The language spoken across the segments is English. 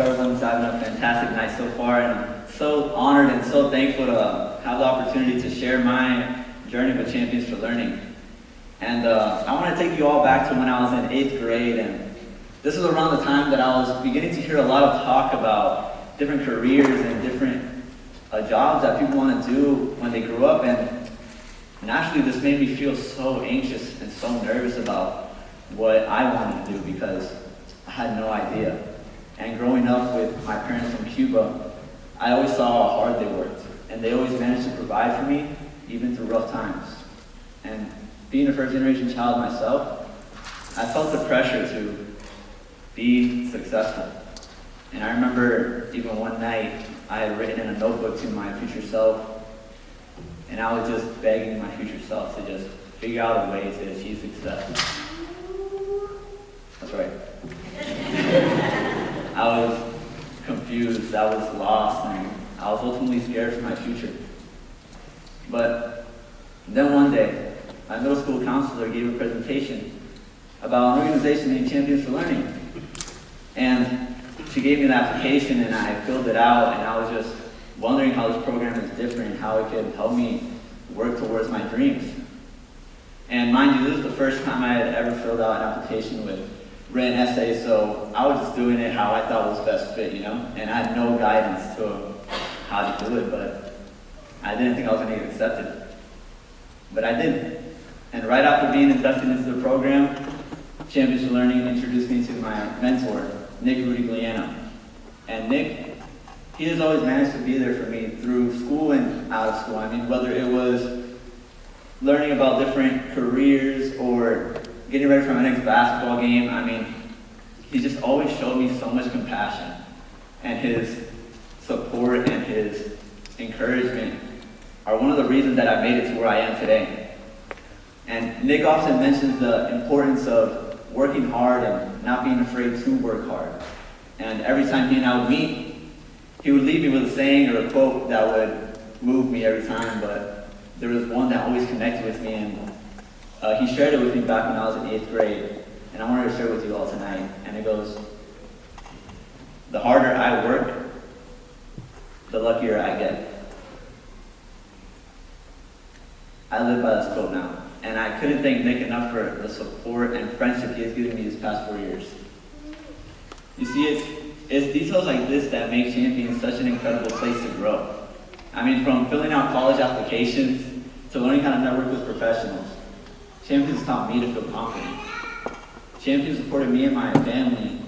everyone's having a fantastic night so far, and I'm so honored and so thankful to have the opportunity to share my journey with Champions for Learning. And I want to take you all back to when I was in 8th grade, and this was around the time that I was beginning to hear a lot of talk about different careers and different jobs that people want to do when they grew up, and naturally this made me feel so anxious and so nervous about what I wanted to do because I had no idea. And growing up with my parents from Cuba, I always saw how hard they worked, and they always managed to provide for me, even through rough times. And being a first-generation child myself, I felt the pressure to be successful. And I remember even one night, I had written in a notebook to my future self, and I was just begging my future self to just figure out a way to achieve success. That's right. I was confused, I was lost, and I was ultimately scared for my future. But then one day, my middle school counselor gave a presentation about an organization named Champions for Learning. And she gave me an application and I filled it out, and I was just wondering how this program is different, how it could help me work towards my dreams. And mind you, this is the first time I had ever filled out an application with written essays, so I was just doing it how I thought was best fit, you know? And I had no guidance to how to do it, but I didn't think I was going to get accepted. But I did. And right after being inducted into the program, Champions for Learning introduced me to my mentor, Nick Rudigliano. And Nick, he has always managed to be there for me through school and out of school. I mean, whether it was learning about different careers or getting ready for my next basketball game, I mean, he just always showed me so much compassion. And his support and his encouragement are one of the reasons that I made it to where I am today. And Nick often mentions the importance of working hard and not being afraid to work hard. And every time he and I would meet, he would leave me with a saying or a quote that would move me every time, but there was one that always connected with me, and he shared it with me back when I was in 8th grade, and I wanted to share it with you all tonight. And it goes, "The harder I work, the luckier I get." I live by this quote now, and I couldn't thank Nick enough for the support and friendship he has given me these past 4 years. You see, it's details like this that make Champions such an incredible place to grow. I mean, from filling out college applications to learning how to network with professionals, Champions taught me to feel confident. Champions supported me and my family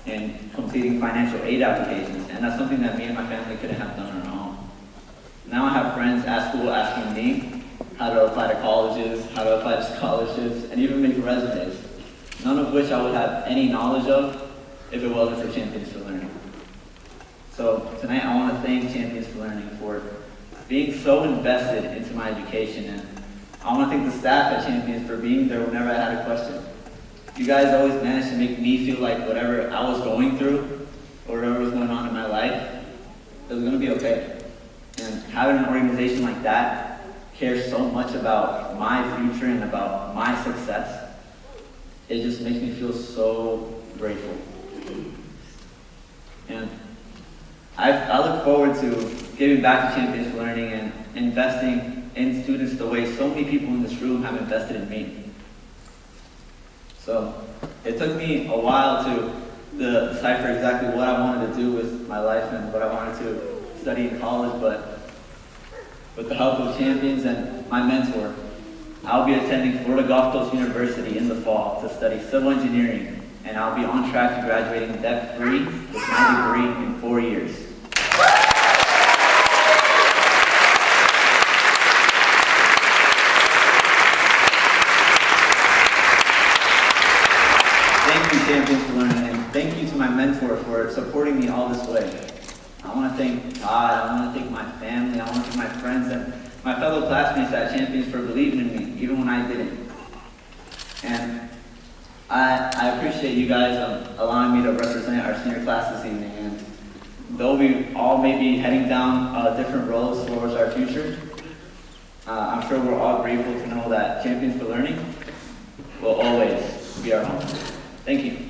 in completing financial aid applications, and that's something that me and my family couldn't have done on our own. Now I have friends at school asking me how to apply to colleges, how to apply to scholarships, and even make resumes, none of which I would have any knowledge of if it wasn't for Champions for Learning. So tonight I want to thank Champions for Learning for being so invested into my education, and I want to thank the staff at Champions for being there whenever I had a question. You guys always managed to make me feel like whatever I was going through or whatever was going on in my life, it was going to be okay. And having an organization like that cares so much about my future and about my success, it just makes me feel so grateful. And I look forward to giving back to Champions for Learning and investing in students the way so many people in this room have invested in me. So it took me a while to decipher exactly what I wanted to do with my life and what I wanted to study in college, but with the help of Champions and my mentor, I'll be attending Florida Gulf Coast University in the fall to study civil engineering, and I'll be on track to graduating debt-free with my degree in 4 years. Thank you, Champions for Learning, and thank you to my mentor for supporting me all this way. I want to thank God, I want to thank my family, I want to thank my friends and my fellow classmates at Champions for believing in me, even when I didn't. And I appreciate you guys allowing me to represent our senior class this evening. And though we all may be heading down different roads towards our future, I'm sure we're all grateful to know that Champions for Learning will always be our home. Thank you.